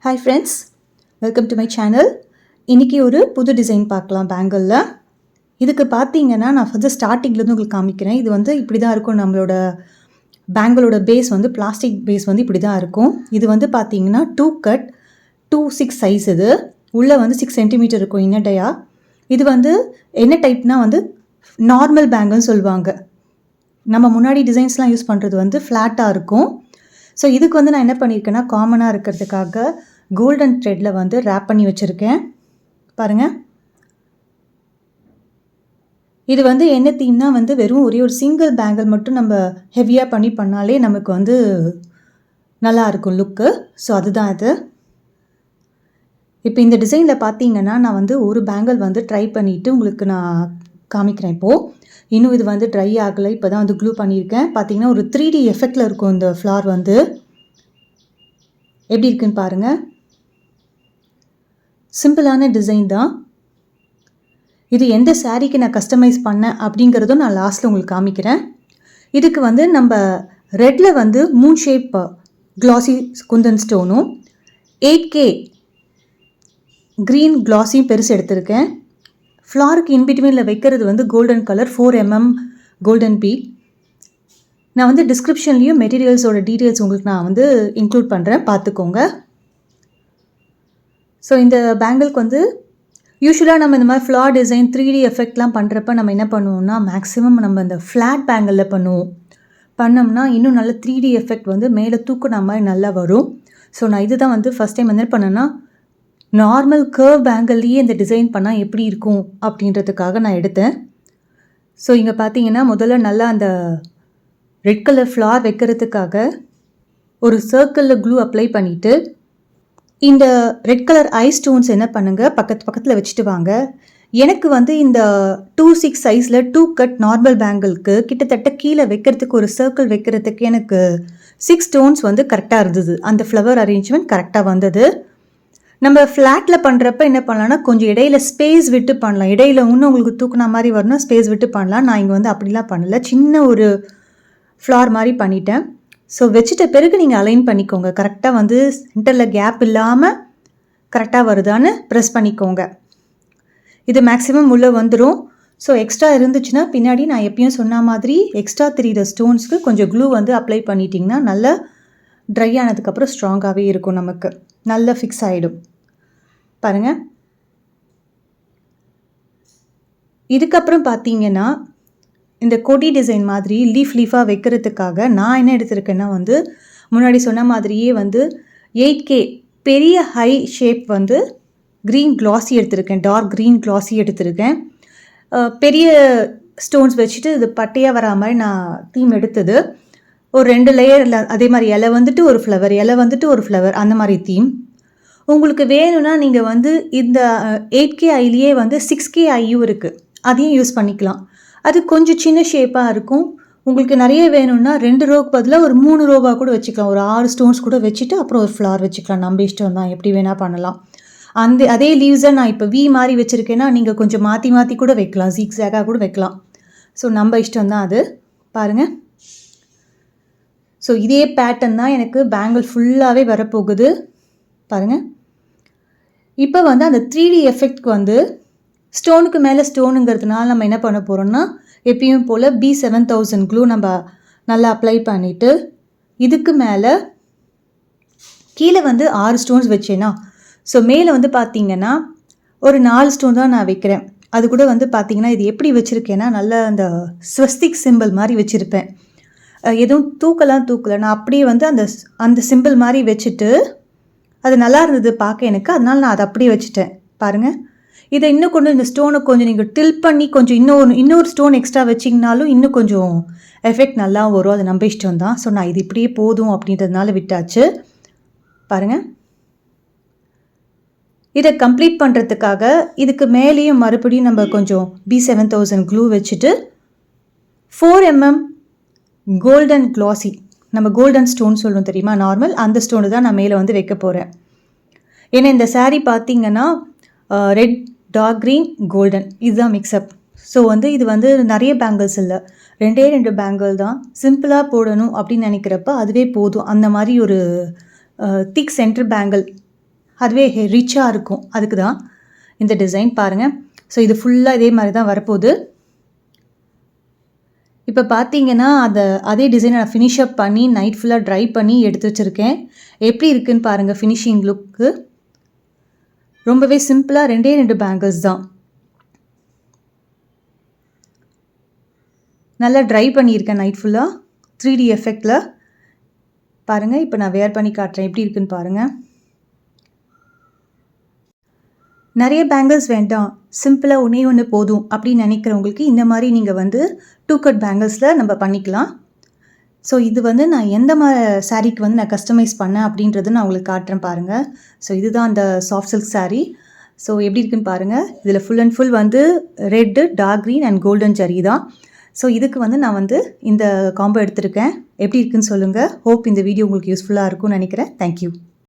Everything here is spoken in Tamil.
Hi friends, welcome to my channel. இன்றைக்கி ஒரு புது டிசைன் பார்க்கலாம் பேங்கிளில். இதுக்கு பார்த்தீங்கன்னா நான் ஃபஸ்ட்டு ஸ்டார்டிங்லேருந்து உங்களுக்கு காமிக்கிறேன். இது வந்து இப்படி தான் இருக்கும். நம்மளோட பேங்கிளோட பேஸ் வந்து பிளாஸ்டிக் பேஸ் வந்து இப்படி தான் இருக்கும். இது வந்து பார்த்தீங்கன்னா 2 கட் 2/6 சைஸ். இது உள்ளே வந்து 6 சென்டிமீட்டர் இருக்கும் இன்னட்டையாக. இது வந்து என்ன டைப்னால் வந்து நார்மல் பேங்கிள்னு சொல்லுவாங்க. நம்ம முன்னாடி டிசைன்ஸ்லாம் யூஸ் பண்ணுறது வந்து ஃப்ளாட்டாக இருக்கும். ஸோ இதுக்கு வந்து நான் என்ன பண்ணியிருக்கேன்னா, காமனாக இருக்கிறதுக்காக கோல்டன் த்ரெட்டில் வந்து ரேப் பண்ணி வச்சுருக்கேன். பாருங்கள், இது வந்து என்ன தீம்னா வந்து வெறும் ஒரே ஒரு சிங்கிள் பேங்கிள் மட்டும் நம்ம ஹெவியாக பண்ணாலே நமக்கு வந்து நல்லா இருக்கும் லுக்கு. ஸோ அதுதான் இது. இப்போ இந்த டிசைனில் பார்த்தீங்கன்னா நான் வந்து ஒரு பேங்கிள் வந்து ட்ரை பண்ணிவிட்டு உங்களுக்கு நான் காமிக்கிறேன். இப்போது இன்னும் இது வந்து ட்ரை ஆகலை, இப்போ தான் வந்து க்ளூ பண்ணியிருக்கேன். பார்த்தீங்கன்னா ஒரு 3D எஃபெக்டில் இருக்கும் இந்த ஃப்ளார் வந்து. எப்படி இருக்குன்னு பாருங்கள். சிம்பிளான டிசைன் தான் இது. எந்த சாரீக்கு நான் கஸ்டமைஸ் பண்ணேன் அப்படிங்கிறதும் நான் லாஸ்ட்டில் உங்களுக்கு காமிக்கிறேன். இதுக்கு வந்து நம்ம ரெட்டில் வந்து மூன் ஷேப் க்ளாஸி குந்தன் ஸ்டோனும் 8K க்ரீன் க்ளாஸியும் பெருசு எடுத்திருக்கேன். ஃப்ளாருக்கு இன்பிட்வீனில் வைக்கிறது வந்து golden colour 4mm golden beat. நான் வந்து டிஸ்கிரிப்ஷன்லேயும் மெட்டீரியல்ஸோட டீட்டெயில்ஸ் உங்களுக்கு நான் வந்து இன்க்ளூட் பண்ணுறேன், பார்த்துக்கோங்க. ஸோ இந்த பேங்கிளுக்கு வந்து யூஸ்வலாக நம்ம இந்த மாதிரி ஃப்ளார் டிசைன் 3D எஃபெக்ட்லாம் பண்ணுறப்ப நம்ம என்ன பண்ணுவோம்னா, மேக்ஸிமம் நம்ம இந்த ஃப்ளாட் பேங்கிளில் பண்ணோம்னா இன்னும் நல்ல 3D எஃபெக்ட் வந்து மேலே தூக்குன மாதிரி நல்லா வரும். ஸோ நான் இது தான் வந்து ஃபஸ்ட் டைம் என்ன பண்ணேன்னா, நார்மல் கர்வ் பேங்கிள்லேயே இந்த டிசைன் பண்ணால் எப்படி இருக்கும் அப்படின்றதுக்காக நான் எடுத்தேன். ஸோ இங்கே பார்த்தீங்கன்னா முதல்ல நல்லா அந்த ரெட் கலர் ஃப்ளார் வைக்கிறதுக்காக ஒரு சர்க்கிளில் க்ளூ அப்ளை பண்ணிவிட்டு இந்த ரெட் கலர் ஐ ஸ்டோன்ஸ் என்ன பண்ணுங்கள், பக்கத்தில் வச்சுட்டு வாங்க. எனக்கு வந்து இந்த 2/6 சைஸில் 2 கட் நார்மல் பேங்கிளுக்கு கிட்டத்தட்ட கீழே வைக்கிறதுக்கு ஒரு சர்க்கிள் வைக்கிறதுக்கு எனக்கு 6 ஸ்டோன்ஸ் வந்து கரெக்டாக இருந்தது. அந்த ஃப்ளவர் அரேஞ்ச்மெண்ட் கரெக்டாக வந்தது. நம்ம ஃப்ளாட்டில் பண்ணுறப்ப என்ன பண்ணலான்னா, கொஞ்சம் இடையில ஸ்பேஸ் விட்டு பண்ணலாம். இடையில இன்னும் உங்களுக்கு தூக்குன மாதிரி வரணும், ஸ்பேஸ் விட்டு பண்ணலாம். நான் இங்கே வந்து அப்படிலாம் பண்ணலை, சின்ன ஒரு ஃப்ளார் மாதிரி பண்ணிட்டேன். ஸோ வச்சுட்ட பிறகு நீங்கள் அலைன் பண்ணிக்கோங்க. கரெக்டாக வந்து சென்டரில் கேப் இல்லாமல் கரெக்டாக வருதான்னு ப்ரெஸ் பண்ணிக்கோங்க. இது மேக்ஸிமம் உள்ளே வந்துடும். ஸோ எக்ஸ்ட்ரா இருந்துச்சுன்னா பின்னாடி நான் எப்பயும் சொன்ன மாதிரி எக்ஸ்ட்ரா தெரிகிற ஸ்டோன்ஸ்க்கு கொஞ்சம் க்ளூ வந்து அப்ளை பண்ணிட்டிங்கன்னா நல்லா ட்ரை ஆனதுக்கப்புறம் ஸ்ட்ராங்காகவே இருக்கும், நமக்கு நல்லா ஃபிக்ஸ் ஆகிடும். பாருங்கள், இதுக்கப்புறம் பார்த்தீங்கன்னா இந்த கொடி டிசைன் மாதிரி லீஃபாக வைக்கிறதுக்காக நான் என்ன எடுத்திருக்கேன்னா வந்து முன்னாடி சொன்ன மாதிரியே வந்து 8K பெரிய ஹை ஷேப் வந்து க்ரீன் க்ளாஸி எடுத்திருக்கேன். டார்க் க்ரீன் க்ளாஸி எடுத்திருக்கேன். பெரிய ஸ்டோன்ஸ் வச்சுட்டு இது பட்டையாக வரா மாதிரி நான் தீம் எடுத்தது. ஒரு 2 லேயரில் அதே மாதிரி இலை வந்துட்டு ஒரு ஃப்ளவர், இலை வந்துட்டு ஒரு ஃப்ளவர், அந்த மாதிரி தீம். உங்களுக்கு வேணும்னா நீங்கள் வந்து இந்த 8K ஐலேயே வந்து 6K ஐயும் இருக்குது, அதையும் யூஸ் பண்ணிக்கலாம். அது கொஞ்சம் சின்ன ஷேப்பாக இருக்கும். உங்களுக்கு நிறைய வேணும்னா 2 ரோக்கு பதிலாக ஒரு 3 ரோவாக கூட வச்சுக்கலாம். ஒரு 6 ஸ்டோன்ஸ் கூட வச்சுட்டு அப்புறம் ஒரு ஃப்ளார் வச்சுக்கலாம். நம்ம இஷ்டம் தான், எப்படி வேணால் பண்ணலாம். அதே லீவ்ஸை நான் இப்போ வி மாதிரி வச்சுருக்கேன்னா நீங்கள் கொஞ்சம் மாற்றி கூட வைக்கலாம், ஜிக்ஸாகாக கூட வைக்கலாம். ஸோ நம்ம இஷ்டம் தான் அது. பாருங்கள், ஸோ இதே பேட்டர்ன் தான் எனக்கு பேங்கிள் ஃபுல்லாகவே வரப்போகுது. பாருங்கள், இப்போ வந்து அந்த 3D எஃபெக்ட்க்கு வந்து ஸ்டோனுக்கு மேலே ஸ்டோனுங்கிறதுனால நம்ம என்ன பண்ண போகிறோம்னா, எப்பயும் போல் B7000 க்ளூ நம்ம நல்லா அப்ளை பண்ணிவிட்டு இதுக்கு மேலே கீழே வந்து 6 ஸ்டோன்ஸ் வச்சேன்னா, ஸோ மேலே வந்து பார்த்தீங்கன்னா ஒரு 4 ஸ்டோன் தான் நான் வைக்கிறேன். அது கூட வந்து பார்த்தீங்கன்னா இது எப்படி வச்சுருக்கேன்னா, நல்லா அந்த ஸ்வஸ்திக் சிம்பிள் மாதிரி வச்சுருப்பேன். எதுவும் தூக்கலை, நான் அப்படியே வந்து அந்த சிம்பிள் மாதிரி வச்சுட்டு அது நல்லா இருந்தது பார்க்க எனக்கு, அதனால் நான் அதை அப்படியே வச்சுட்டேன். பாருங்கள், இதை இன்னும் கொஞ்சம் இந்த ஸ்டோனை கொஞ்சம் நீங்கள் டில்ட் பண்ணி கொஞ்சம் இன்னொரு ஸ்டோன் எக்ஸ்ட்ரா வச்சிங்கனாலும் இன்னும் கொஞ்சம் எஃபெக்ட் நல்லா வரும். அது நம்ம இஷ்டம் தான். ஸோ நான் இது இப்படியே போதும் அப்படின்றதுனால விட்டாச்சு. பாருங்கள், இதை கம்ப்ளீட் பண்ணுறதுக்காக இதுக்கு மேலேயும் மறுபடியும் நம்ம கொஞ்சம் B7000 க்ளூ வச்சுட்டு 4mm கோல்டன் க்ளாஸி, நம்ம கோல்டன் ஸ்டோன் சொல்லுவோம் தெரியுமா, நார்மல் அந்த ஸ்டோனு தான் நான் மேலே வந்து வைக்க போகிறேன். ஏன்னா இந்த சாரீ பார்த்தீங்கன்னா ரெட், டார்க் க்ரீன், கோல்டன், இதுதான் மிக்சப். ஸோ வந்து இது வந்து நிறைய பேங்கிள்ஸ் இல்லை, 2 பேங்கிள் தான். சிம்பிளாக போடணும் அப்படின்னு நினைக்கிறப்ப அதுவே போதும். அந்த மாதிரி ஒரு திக் சென்டர் பேங்கிள் அதுவே ரிச்சாக இருக்கும். அதுக்கு தான் இந்த டிசைன் பாருங்கள். ஸோ இது ஃபுல்லாக இதே மாதிரி தான் வரப்போகுது. இப்போ பார்த்தீங்கன்னா அதே டிசைனை நான் ஃபினிஷ் அப் பண்ணி நைட் ஃபுல்லாக ட்ரை பண்ணி எடுத்து வச்சுருக்கேன். எப்படி இருக்குன்னு பாருங்கள் ஃபினிஷிங் லுக்கு. ரொம்பவே சிம்பிளாக 2 பேங்கிள்ஸ் தான். நல்லா ட்ரை பண்ணியிருக்கேன் நைட் ஃபுல்லாக 3D எஃபெக்டில். பாருங்கள், இப்போ நான் வேர் பண்ணி காட்டுறேன் எப்படி இருக்குன்னு பாருங்கள். நிறைய பேங்கிள்ஸ் வேண்டாம், சிம்பிளாக ஒன்று போதும் அப்படின்னு நினைக்கிறவங்களுக்கு இந்த மாதிரி நீங்கள் வந்து 2 கட் பேங்கிள்ஸில் நம்ம பண்ணிக்கலாம். ஸோ இது வந்து நான் எந்த சாரீக்கு வந்து நான் கஸ்டமைஸ் பண்ணேன் அப்படின்றது நான் உங்களுக்கு காட்டுறேன் பாருங்கள். ஸோ இதுதான் அந்த சாஃப்ட் சில்க் சாரீ. ஸோ எப்படி இருக்குன்னு பாருங்கள். இதில் ஃபுல் அண்ட் ஃபுல் வந்து red, dark green and golden zari தான். ஸோ இதுக்கு வந்து நான் வந்து இந்த காம்போ எடுத்திருக்கேன். எப்படி இருக்குன்னு சொல்லுங்கள். ஹோப் இந்த வீடியோ உங்களுக்கு யூஸ்ஃபுல்லாக இருக்கும்னு நினைக்கிறேன். தேங்க்யூ.